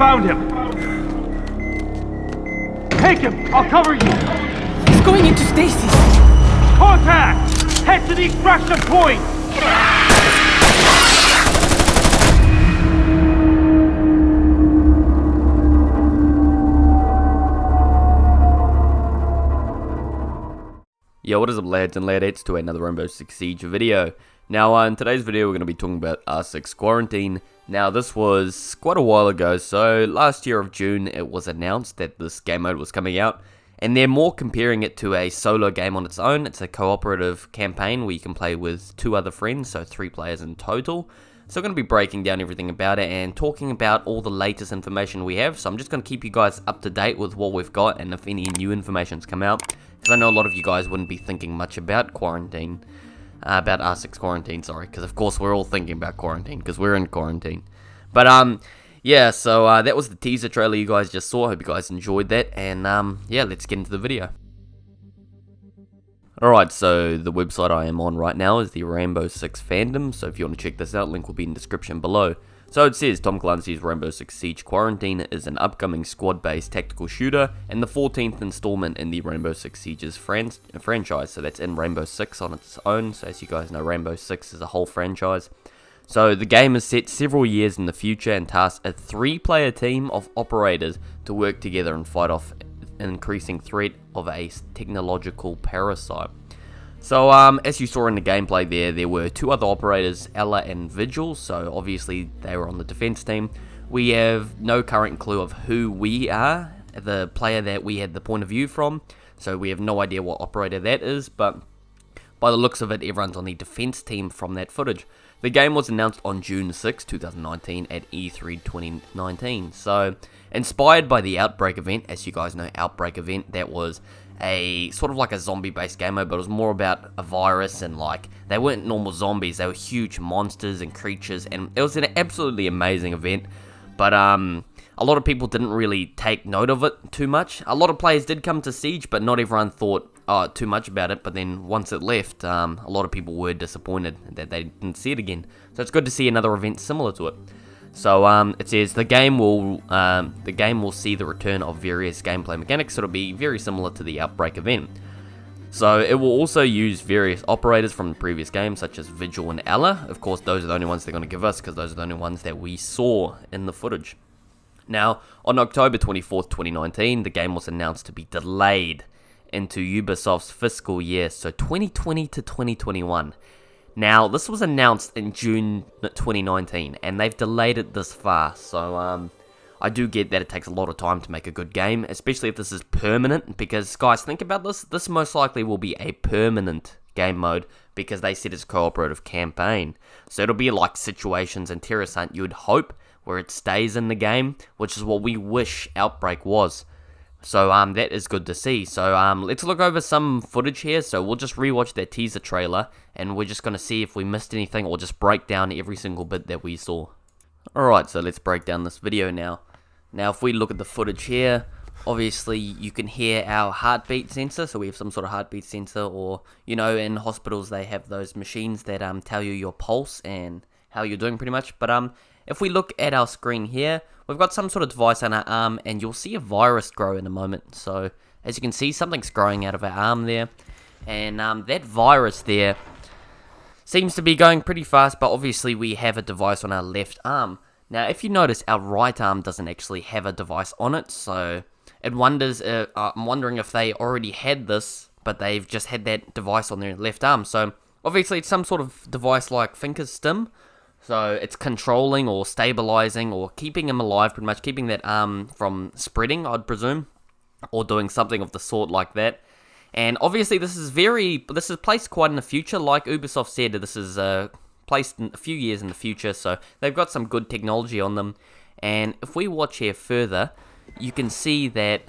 found him. Take him! I'll cover you! He's going into stasis! Contact! Head to the extraction point! Yo, what is up lads and ladettes to another Rainbow Six Siege video. Now in today's video we're going to be talking about R6 Quarantine. Now this was quite a while ago, so last year of June it was announced that this game mode was coming out. And they're more comparing it to a solo game on its own. It's a cooperative campaign where you can play with 2 other friends, so 3 players in total. So we're going to be breaking down everything about it and talking about all the latest information we have. So I'm just going to keep you guys up to date with what we've got and if any new information's come out. Because I know a lot of you guys wouldn't be thinking much about quarantine. About R6 Quarantine, sorry. Because of course we're all thinking about quarantine because we're in quarantine. But yeah, so that was the teaser trailer you guys just saw. I hope you guys enjoyed that. And yeah, let's get into the video. Alright, so the website I am on right now is the Rainbow Six Fandom, so if you want to check this out, link will be in the description below. So it says, Tom Clancy's Rainbow Six Siege Quarantine is an upcoming squad-based tactical shooter, and the 14th installment in the Rainbow Six Siege's franchise, so that's in Rainbow Six on its own, so as you guys know, Rainbow Six is a whole franchise. So the game is set several years in the future and tasks a 3-player team of operators to work together and fight off an increasing threat of a technological parasite. So as you saw in the gameplay there were 2 other operators, Ella and Vigil, so obviously they were on the defense team. We have no current clue of who we are, the player that we had the point of view from, so we have no idea what operator that is, but by the looks of it, everyone's on the defense team from that footage. The game was announced on June 6, 2019 at E3 2019, so inspired by the Outbreak event. As you guys know, Outbreak event, that was a sort of like a zombie based game mode, but it was more about a virus, and like they weren't normal zombies, they were huge monsters and creatures, and it was an absolutely amazing event. But a lot of people didn't really take note of it too much. A lot of players did come to Siege, but not everyone thought too much about it. But then once it left, a lot of people were disappointed that they didn't see it again. So it's good to see another event similar to it. So it says the game will see the return of various gameplay mechanics. So it'll be very similar to the Outbreak event. So it will also use various operators from the previous game, such as Vigil and Ella. Of course, those are the only ones they're going to give us because those are the only ones that we saw in the footage. Now, on October 24th, 2019, the game was announced to be delayed into Ubisoft's fiscal year, so 2020 to 2021. Now, this was announced in June 2019, and they've delayed it this far, so I do get that it takes a lot of time to make a good game, especially if this is permanent, because, guys, think about this, this most likely will be a permanent game mode, because they said it's a cooperative campaign, so it'll be like Situations and Terrorist Hunt, you would hope, where it stays in the game, which is what we wish Outbreak was. So that is good to see. So let's look over some footage here. So we'll just rewatch that teaser trailer, and we're just going to see if we missed anything, or just break down every single bit that we saw. Alright, so let's break down this video now. Now if we look at the footage here, obviously you can hear our heartbeat sensor. So we have some sort of heartbeat sensor, or you know, in hospitals they have those machines that tell you your pulse and how you're doing pretty much. But if we look at our screen here, we've got some sort of device on our arm, and you'll see a virus grow in a moment. So, as you can see, something's growing out of our arm there, and that virus there seems to be going pretty fast, but obviously we have a device on our left arm. Now, if you notice, our right arm doesn't actually have a device on it, so I'm wondering if they already had this, but they've just had that device on their left arm. So, obviously it's some sort of device like Finker's Stim. So it's controlling or stabilizing or keeping him alive, pretty much keeping that arm from spreading, I'd presume, or doing something of the sort like that. And obviously this is placed quite in the future, like Ubisoft said. This is placed in a few years in the future, so they've got some good technology on them. And if we watch here further, you can see that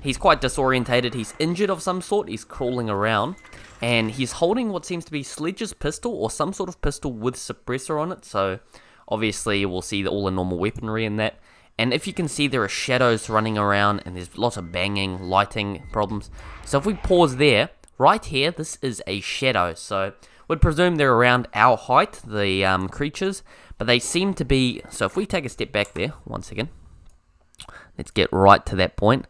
he's quite disorientated. He's injured of some sort. He's crawling around. And he's holding what seems to be Sledge's pistol, or some sort of pistol with suppressor on it. So, obviously, we'll see all the normal weaponry in that. And if you can see, there are shadows running around, and there's lots of banging, lighting problems. So, if we pause there, right here, this is a shadow. So, we'd presume they're around our height, the creatures. But they seem to be... So, if we take a step back there, 1 second. Let's get right to that point.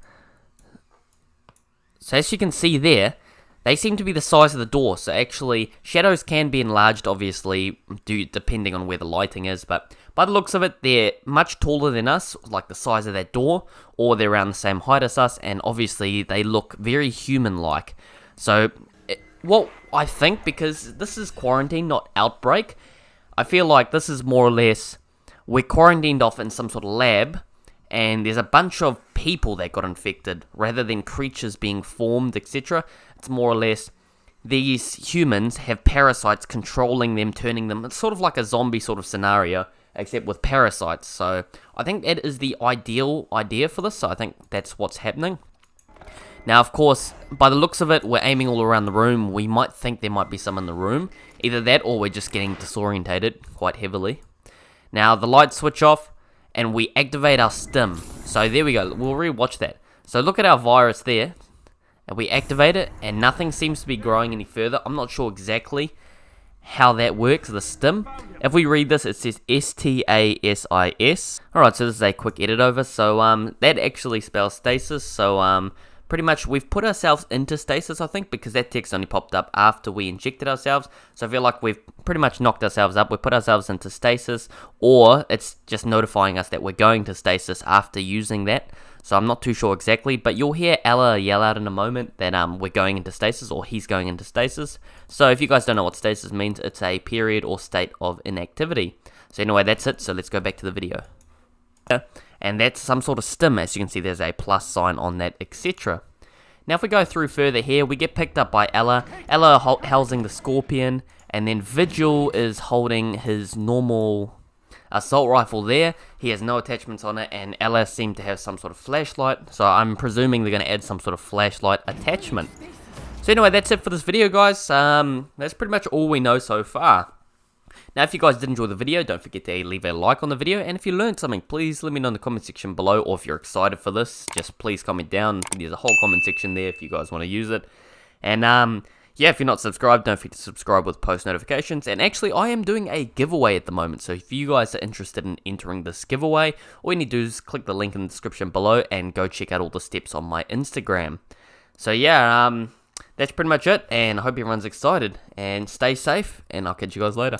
So as you can see there, they seem to be the size of the door. So actually, shadows can be enlarged, obviously, depending on where the lighting is. But by the looks of it, they're much taller than us, like the size of that door, or they're around the same height as us. And obviously, they look very human-like. So, well, I think, because this is quarantine, not outbreak, I feel like this is more or less, we're quarantined off in some sort of lab, and there's a bunch of people that got infected, rather than creatures being formed, etc. It's more or less, these humans have parasites controlling them, turning them, it's sort of like a zombie sort of scenario, except with parasites. So, I think that is the ideal idea for this, so I think that's what's happening. Now, of course, by the looks of it, we're aiming all around the room. We might think there might be some in the room. Either that, or we're just getting disorientated quite heavily. Now, the lights switch off, and we activate our stim. So, there we go. We'll re-watch that. So, look at our virus there. And we activate it, and nothing seems to be growing any further. I'm not sure exactly how that works, the stim. If we read this, it says STASIS. Alright, so this is a quick edit over. So, that actually spells stasis. So, pretty much, we've put ourselves into stasis, I think, because that text only popped up after we injected ourselves. So I feel like we've pretty much knocked ourselves up. We put ourselves into stasis, or it's just notifying us that we're going to stasis after using that. So I'm not too sure exactly, but you'll hear Ella yell out in a moment that we're going into stasis, or he's going into stasis. So if you guys don't know what stasis means, it's a period or state of inactivity. So anyway, that's it. So let's go back to the video. And that's some sort of stim. As you can see, there's a plus sign on that, etc. Now, if we go through further here, we get picked up by Ella. Ella housing the Scorpion, and then Vigil is holding his normal assault rifle there. He has no attachments on it, and Ella seemed to have some sort of flashlight. So I'm presuming they're going to add some sort of flashlight attachment. So anyway, that's it for this video, guys. That's pretty much all we know so far. Now, if you guys did enjoy the video, don't forget to leave a like on the video, and if you learned something, please let me know in the comment section below, or if you're excited for this, just please comment down. There's a whole comment section there if you guys want to use it. And, yeah, if you're not subscribed, don't forget to subscribe with post notifications. And actually, I am doing a giveaway at the moment, so if you guys are interested in entering this giveaway, all you need to do is click the link in the description below, and go check out all the steps on my Instagram. So, yeah, that's pretty much it, and I hope everyone's excited, and stay safe, and I'll catch you guys later.